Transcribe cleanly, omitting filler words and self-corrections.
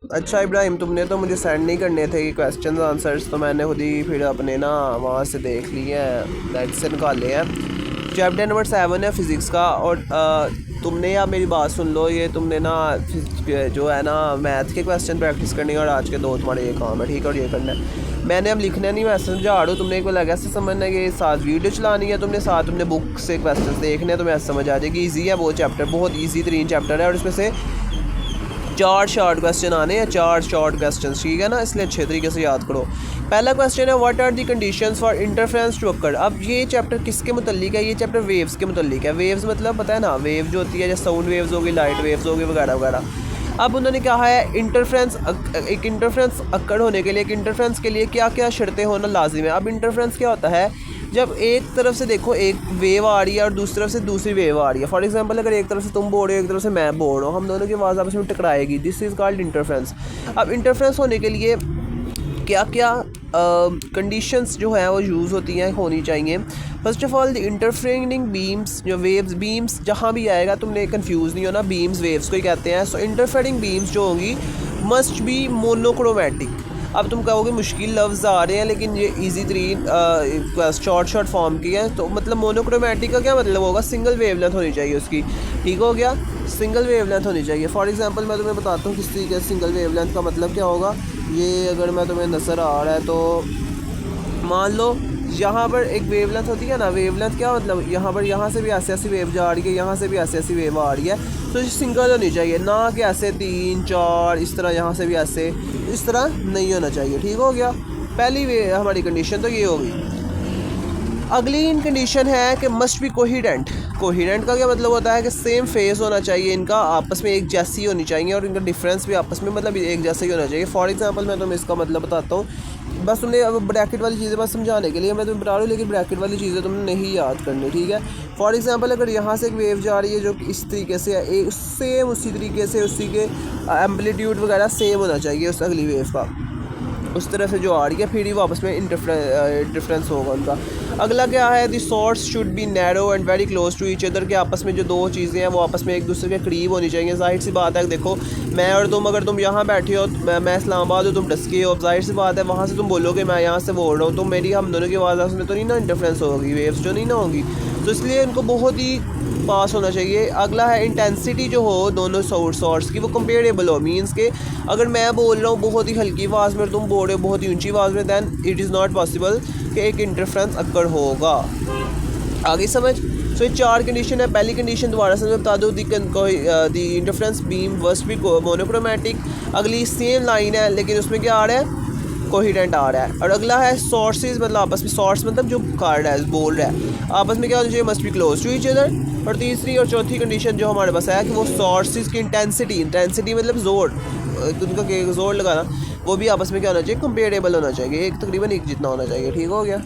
अच्छा इब्राहिम, तुमने तो मुझे सेंड नहीं करने थे क्वेश्चन आंसर्स, तो मैंने खुद ही फिर अपने ना वहाँ से देख लिए हैं, नेट से निकाले हैं। चैप्टर नंबर 7 है फ़िज़िक्स का। और तुमने यार मेरी बात सुन लो, ये तुमने ना जो है ना मैथ के क्वेश्चन प्रैक्टिस करनी है, और आज के 2 तुम्हारे ये काम है, ठीक है। और ये करना है, मैंने अब लिखना नहीं, मैं समझा रहा हूँ, तुमने एक बार लगा ऐसे समझना कि साथ वीडियो चलानी है तुमने, साथ तुमने बुक से क्वेश्चन देखने हैं, तुम्हें ऐसा समझ आ जाएगी। ईजी है वो चैप्टर, बहुत ईजी तरीन चैप्टर है, और इसमें से 4 शॉर्ट क्वेश्चन आने हैं, 4 शॉर्ट क्वेश्चन, ठीक है ना, इसलिए अच्छे तरीके से याद करो। पहला क्वेश्चन है, what are the conditions for interference to occur. अब ये चैप्टर किसके मुतल्लिक है? ये चैप्टर वेव्स के मुतल्लिक है। वेव्स मतलब पता है ना, वेव जो होती है, जैसे साउंड वेव्स होगी, लाइट वेव्स होगी, वगैरह वगैरह। अब उन्होंने कहा है इंटरफ्रेंस, एक इंटरफ्रेंस अक्कड़ होने के लिए, एक इंटरफ्रेंस के लिए क्या क्या शर्तें होना लाजिम है। अब इंटरफ्रेंस क्या होता है? जब एक तरफ से देखो एक वेव आ रही है और दूसरी तरफ से दूसरी वेव आ रही है। फॉर एग्जांपल, अगर एक तरफ से तुम बोल रहे हो, एक तरफ से मैं बोल रहा हूँ, हम दोनों की आवाज़ आपस में टकराएगी, दिस इज़ कॉल्ड इंटरफ्रेंस। अब इंटरफ्रेंस होने के लिए क्या क्या कंडीशंस जो है वो यूज़ होती हैं, होनी चाहिए। First of all, the interfering beams, जो वेव्स बीम्स जहाँ भी आएगा तुमने कंफ्यूज नहीं होना, बीम्स वेव्स को ही कहते हैं। सो इंटरफेरिंग बीम्स जो होंगी मस्ट बी मोनोक्रोमैटिक। अब तुम कहोगे मुश्किल लफ्ज़ आ रहे हैं, लेकिन ये इजी तरीन शॉर्ट फॉर्म की है। तो मतलब मोनोक्रोमैटिक का क्या मतलब होगा? सिंगल वेवलेंथ होनी चाहिए उसकी, ठीक हो गया, सिंगल वेवलेंथ होनी चाहिए। फॉर एग्जांपल मैं तुम्हें बताता हूँ किस तरीके से सिंगल वेवलेंथ का मतलब क्या होगा। ये अगर मैं तुम्हें नज़र आ रहा है तो मान लो यहाँ पर एक वेवलेंथ होती है ना, वेवलेंथ क्या मतलब, यहाँ पर यहाँ से भी ऐसे ऐसी वेव जा रही है, यहाँ से भी ऐसे ऐसी वेव आ रही है, तो ये सिंगल होनी चाहिए, ना कि ऐसे 3 4 इस तरह, यहाँ से भी ऐसे इस तरह नहीं होना चाहिए, ठीक हो गया। पहली वे हमारी कंडीशन तो ये होगी। अगली कंडीशन है कि मस्ट बी कोहिडेंट। कोहिडेंट का क्या मतलब होता है कि सेम फेस होना चाहिए, इनका आपस में एक जैसी होनी चाहिए, और इनका डिफरेंस भी आपस में मतलब एक जैसा ही होना चाहिए। फॉर एग्जांपल मैं तुम्हें इसका मतलब बताता हूँ, बस तुमने अब ब्रैकेट वाली चीज़ें बस समझाने के लिए मैं तुम्हें बता रहा हूँ, लेकिन ब्रैकेट वाली चीज़ें तुमने नहीं याद करनी, ठीक है। फॉर एग्जांपल, अगर यहाँ से एक वेव जा रही है जो इस तरीके से है, सेम उसी तरीके से उसी के एम्पलीट्यूड वगैरह सेम होना चाहिए उस अगली वेव का, उस तरह से जो आ रही है, फिर ही वापस में डिफरेंस होगा उनका। अगला क्या है, the source should be narrow and very close to each other, के आपस में जो दो चीज़ें हैं वो आपस में एक दूसरे के करीब होनी चाहिए। जाहिर सी बात है, देखो मैं और तुम, अगर तुम यहाँ बैठे हो, मैं इस्लामाबाद हो, तुम डस्के हो, जाहिर सी बात है वहाँ से तुम बोलोगे मैं यहाँ से बोल रहा हूँ, तो मेरी हम दोनों की आवाज़ उसमें तो नहीं ना इंटरफ्रेंस होगी, वेव्स जो नहीं ना होगी, तो इसलिए इनको बहुत ही पास होना चाहिए। अगला है इंटेंसिटी जो हो दोनों सोर्स की वो कंपेरेबल हो, मींस के अगर मैं बोल रहा हूँ बहुत ही हल्की आवाज़ में, तुम बोल रहे हो बहुत ही ऊंची आवाज़ में, then it is not possible कि एक इंटरफ्रेंस अक्कर होगा। आगे समझ। सो ये 4 कंडीशन है। पहली कंडीशन दोबारा से मैं बता दूँ, the interference beam must be monochromatic. अगली सेम लाइन है, लेकिन उसमें क्या आ रहा है, कोहिडेंट आ रहा है। और अगला है सोर्सेज, मतलब आपस में, सोर्स मतलब जो कर रहा है, बोल रहा है, आपस में क्या होना चाहिए, must be close to each other. और तीसरी और चौथी कंडीशन जो हमारे पास है कि वो सोर्सेज की इंटेंसिटी मतलब जोर, उनका जोर लगाना, वो भी आपस में क्या होना चाहिए, कंपेरेबल होना चाहिए, एक तकरीबन एक जितना होना चाहिए, ठीक हो गया।